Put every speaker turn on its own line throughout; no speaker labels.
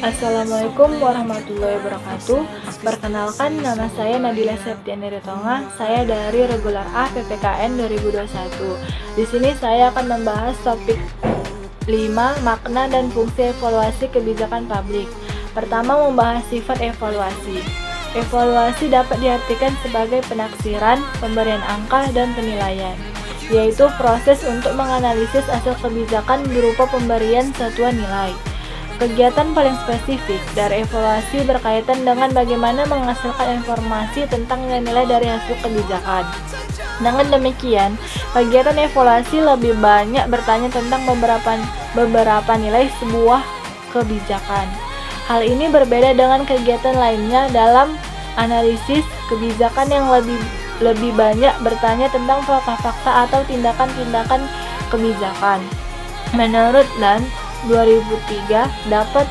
Assalamualaikum warahmatullahi wabarakatuh. Perkenalkan, nama saya Nadila Septiani Ritonga. Saya dari Regular A PPKN 2021. Di sini saya akan membahas topik 5, makna dan fungsi evaluasi kebijakan publik. Pertama, membahas sifat evaluasi. Evaluasi dapat diartikan sebagai penaksiran, pemberian angka, dan penilaian, yaitu proses untuk menganalisis hasil kebijakan berupa pemberian satuan nilai. Kegiatan paling spesifik dari evaluasi berkaitan dengan bagaimana menghasilkan informasi tentang nilai-nilai dari hasil kebijakan. Dengan demikian, kegiatan evaluasi lebih banyak bertanya tentang beberapa nilai sebuah kebijakan. Hal ini berbeda dengan kegiatan lainnya dalam analisis kebijakan yang lebih banyak bertanya tentang fakta-fakta atau tindakan-tindakan kebijakan. Menurut Dan 2003 dapat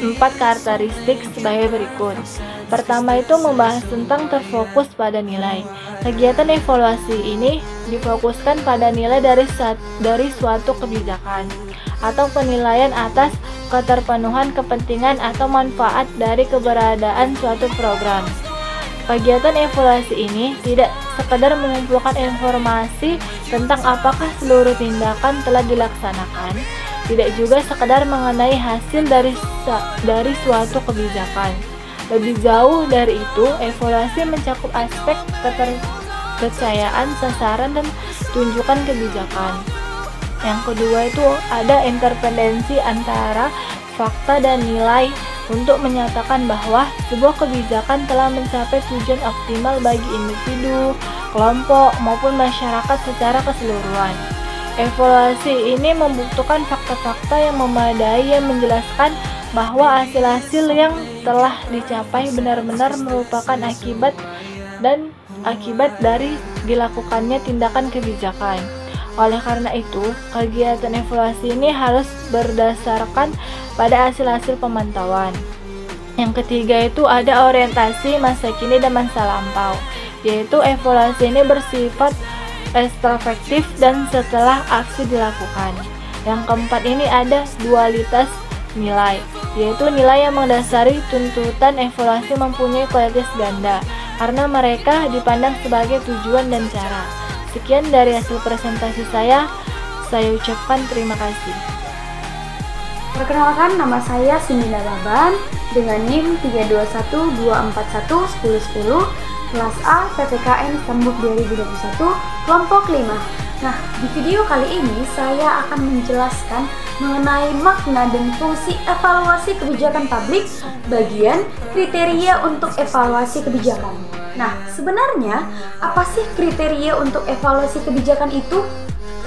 4 karakteristik sebagai berikut. Pertama itu membahas tentang terfokus pada nilai. Kegiatan evaluasi ini difokuskan pada nilai dari suatu kebijakan atau penilaian atas keterpenuhan kepentingan atau manfaat dari keberadaan suatu program. Kegiatan evaluasi ini tidak sekedar mengumpulkan informasi tentang apakah seluruh tindakan telah dilaksanakan, tidak juga sekedar mengenai hasil dari suatu kebijakan. Lebih jauh dari itu, evaluasi mencakup aspek keterpercayaan, sasaran, dan tunjukan kebijakan. Yang kedua itu ada interdependensi antara fakta dan nilai untuk menyatakan bahwa sebuah kebijakan telah mencapai tujuan optimal bagi individu, kelompok, maupun masyarakat secara keseluruhan. Evaluasi ini membutuhkan fakta-fakta yang memadai yang menjelaskan bahwa hasil-hasil yang telah dicapai benar-benar merupakan akibat dari dilakukannya tindakan kebijakan. Oleh karena itu, kegiatan evaluasi ini harus berdasarkan pada hasil-hasil pemantauan. Yang ketiga itu ada orientasi masa kini dan masa lampau, yaitu evaluasi ini bersifat retrospektif dan setelah aksi dilakukan. Yang keempat ini ada dualitas nilai, yaitu nilai yang mendasari tuntutan evaluasi mempunyai kualitas ganda karena mereka dipandang sebagai tujuan dan cara. Sekian dari hasil presentasi saya ucapkan terima kasih.
Perkenalkan, nama saya Sindina Laban dengan NIM 32124111010, kelas A PPKN Tembuk 2021, kelompok 5. Nah, di video kali ini saya akan menjelaskan mengenai makna dan fungsi evaluasi kebijakan publik, bagian kriteria untuk evaluasi kebijakan. Nah, sebenarnya apa sih kriteria untuk evaluasi kebijakan itu?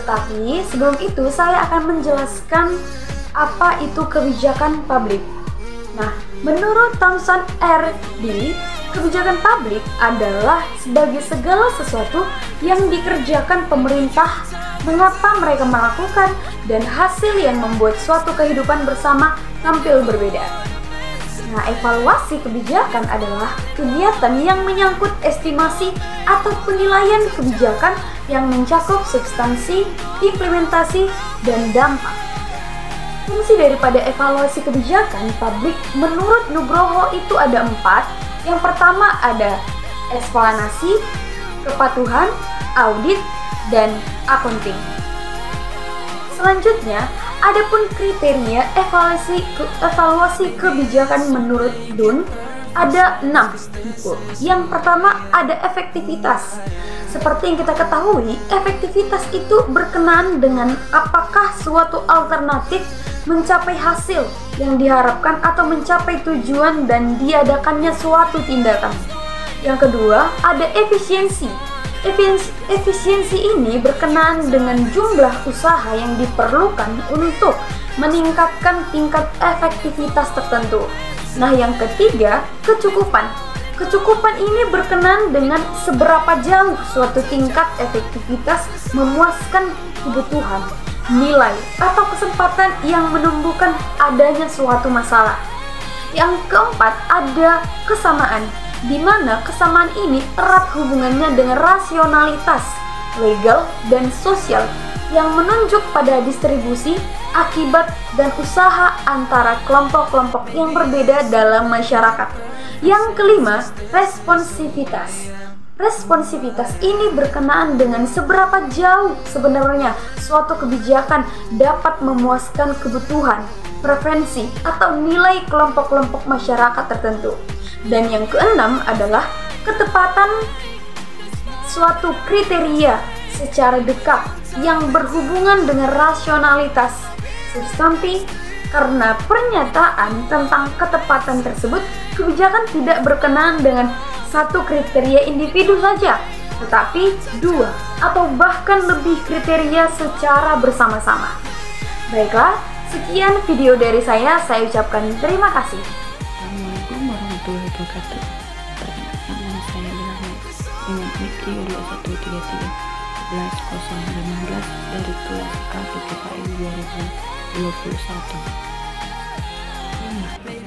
Tetapi sebelum itu saya akan menjelaskan apa itu kebijakan publik. Nah, menurut Thomson R. D., kebijakan publik adalah sebagai segala sesuatu yang dikerjakan pemerintah, mengapa mereka melakukan, dan hasil yang membuat suatu kehidupan bersama tampil berbeda. Nah, evaluasi kebijakan adalah kegiatan yang menyangkut estimasi atau penilaian kebijakan yang mencakup substansi, implementasi, dan dampak. Fungsi daripada evaluasi kebijakan publik menurut Nugroho itu ada 4. Yang pertama ada eksplanasi, kepatuhan, audit, dan akunting. Selanjutnya, adapun kriteria evaluasi kebijakan menurut Dunn ada 6 tipe. Yang pertama ada efektivitas. Seperti yang kita ketahui, efektivitas itu berkenaan dengan apakah suatu alternatif mencapai hasil yang diharapkan atau mencapai tujuan dan diadakannya suatu tindakan. Yang kedua, ada efisiensi. Efisiensi ini berkenaan dengan jumlah usaha yang diperlukan untuk meningkatkan tingkat efektivitas tertentu. Nah, yang ketiga, kecukupan. Kecukupan ini berkenaan dengan seberapa jauh suatu tingkat efektivitas memuaskan kebutuhan, nilai, atau kesempatan yang menumbuhkan adanya suatu masalah. Yang keempat ada kesamaan, di mana kesamaan ini erat hubungannya dengan rasionalitas, legal, dan sosial. yang menunjuk pada distribusi, akibat, dan usaha antara kelompok-kelompok yang berbeda dalam masyarakat. Yang kelima, responsivitas. Responsivitas ini berkenaan dengan seberapa jauh sebenarnya suatu kebijakan dapat memuaskan kebutuhan, preferensi, atau nilai kelompok-kelompok masyarakat tertentu. Dan yang keenam adalah ketepatan suatu kriteria secara dekat yang berhubungan dengan rasionalitas substansi. Karena pernyataan tentang ketepatan tersebut, kebijakan tidak berkenaan dengan satu kriteria individu saja, tetapi dua atau bahkan lebih kriteria secara bersama-sama. Baiklah, sekian video dari saya ucapkan terima kasih.
Assalamualaikum warahmatullahi wabarakatuh. Perkenalkan, nama saya Bilal dengan NIK 21333 dari kelas A PPKN 2021.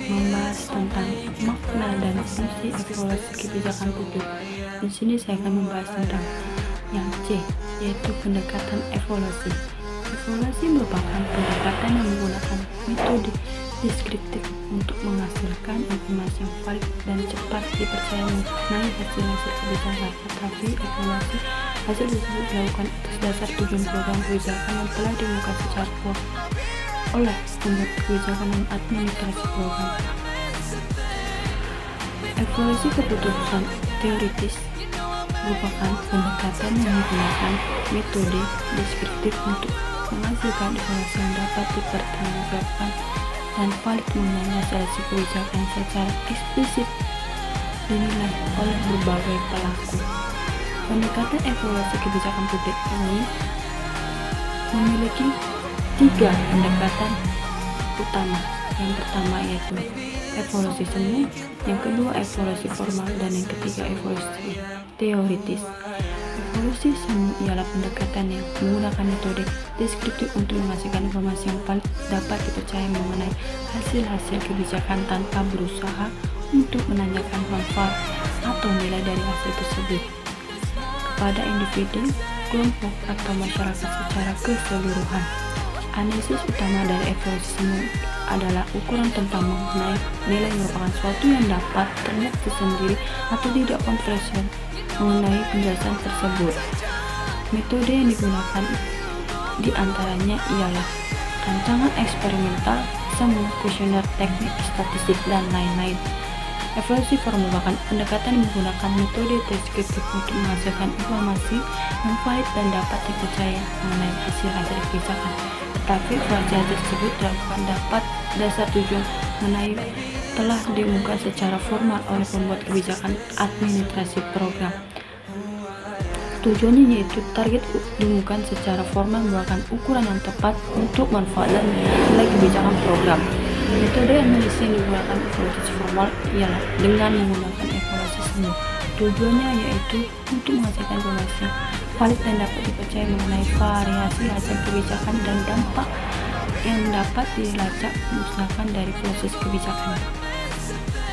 Membahas tentang makna dan fungsi evaluasi kebijakan publik. Di sini saya akan membahas tentang yang C, yaitu pendekatan evaluasi. Evaluasi merupakan pendekatan yang menggunakan metode deskriptif untuk menghasilkan informasi yang valid dan cepat dipercaya mengenai hasil-hasil kebijakan. Tetapi evaluasi hasil tersebut dilakukan atas dasar tujuan program kebijakan yang telah diumumkan secara kuat oleh pembuat kebijakan dan administrasi program. Evaluasi keputusan teoritis merupakan pendekatan yang menggunakan metode deskriptif untuk menghasilkan informasi yang dapat dipertanggungjawabkan dan valid mengenai hasil kebijakan secara eksplisit dinilai oleh berbagai pelaku. Pendekatan evaluasi kebijakan publik ini memiliki 3 pendekatan utama. Yang pertama yaitu evaluasi semu, yang kedua evaluasi formal, dan yang ketiga evaluasi teoritis. Evaluasi semu ialah pendekatan yang menggunakan metode deskriptif untuk menghasilkan informasi yang valid dapat dipercaya mengenai hasil-hasil kebijakan tanpa berusaha untuk menanyakan manfaat atau nilai dari hasil tersebut kepada individu, kelompok, atau masyarakat secara keseluruhan. Analisis utama dari evaluasi semu adalah ukuran tentang mengenai nilai merupakan suatu yang dapat terlihat sendiri atau tidak kontroversial mengenai penjelasan tersebut. Metode yang digunakan diantaranya ialah rancangan eksperimental, semu, kuesioner, teknik, statistik, dan lain-lain. Evaluasi formal merupakan pendekatan yang menggunakan metode deskriptif untuk menghasilkan informasi yang valid dan dapat dipercaya mengenai hasil-hasil kebijakan. Tetapi evaluasi tersebut dilakukan dapat dasar tujuan mengenai telah diumumkan secara formal oleh pembuat kebijakan administrasi program. Tujuannya yaitu target diumumkan secara formal merupakan ukuran yang tepat untuk manfaat dan nilai kebijakan program. Metode analisis yang digunakan evaluasi formal ialah dengan menggunakan evaluasi semu. Tujuannya yaitu untuk menghasilkan informasi valid dan dapat dipercaya mengenai variasi hasil kebijakan dan dampak yang dapat dilacak musnahkan dari proses kebijakan.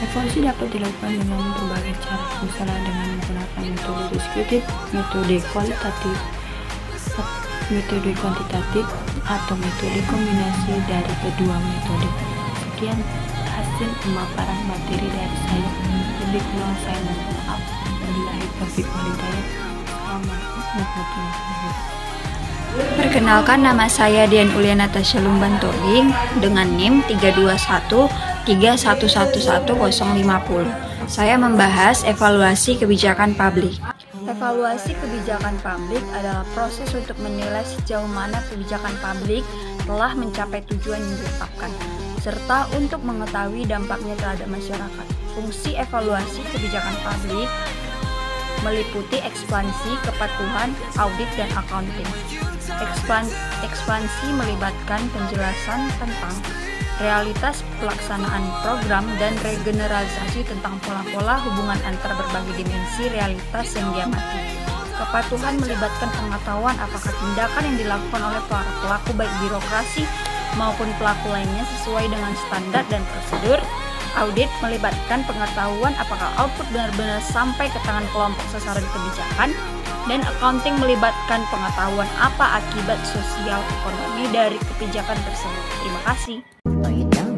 Evaluasi dapat dilakukan dengan berbagai cara, misalnya dengan menggunakan metode deskriptif, metode kualitatif, metode kuantitatif, atau metode kombinasi dari kedua metode. Sekian hasil pemaparan materi dari saya. Lebih kurang saya mohon maaf. Wabillahi taufiq wal hidayah. Assalamualaikum warahmatullahi wabarakatuh.
Perkenalkan, nama saya Dian Ulia Natasha Lumban Tobing dengan NIM 321111050. Saya membahas evaluasi kebijakan publik. Evaluasi kebijakan publik adalah proses untuk menilai sejauh mana kebijakan publik telah mencapai tujuan yang ditetapkan, serta untuk mengetahui dampaknya terhadap masyarakat. Fungsi evaluasi kebijakan publik meliputi ekspansi, kepatuhan, audit, dan accounting. Ekspansi melibatkan penjelasan tentang realitas pelaksanaan program dan regeneralisasi tentang pola-pola hubungan antar berbagai dimensi realitas yang diamati. Kepatuhan melibatkan pengetahuan apakah tindakan yang dilakukan oleh para pelaku baik birokrasi maupun pelaku lainnya sesuai dengan standar dan prosedur. Audit melibatkan pengetahuan apakah output benar-benar sampai ke tangan kelompok sasaran kebijakan. dan accounting melibatkan pengetahuan apa akibat sosial ekonomi dari kebijakan tersebut. Terima kasih.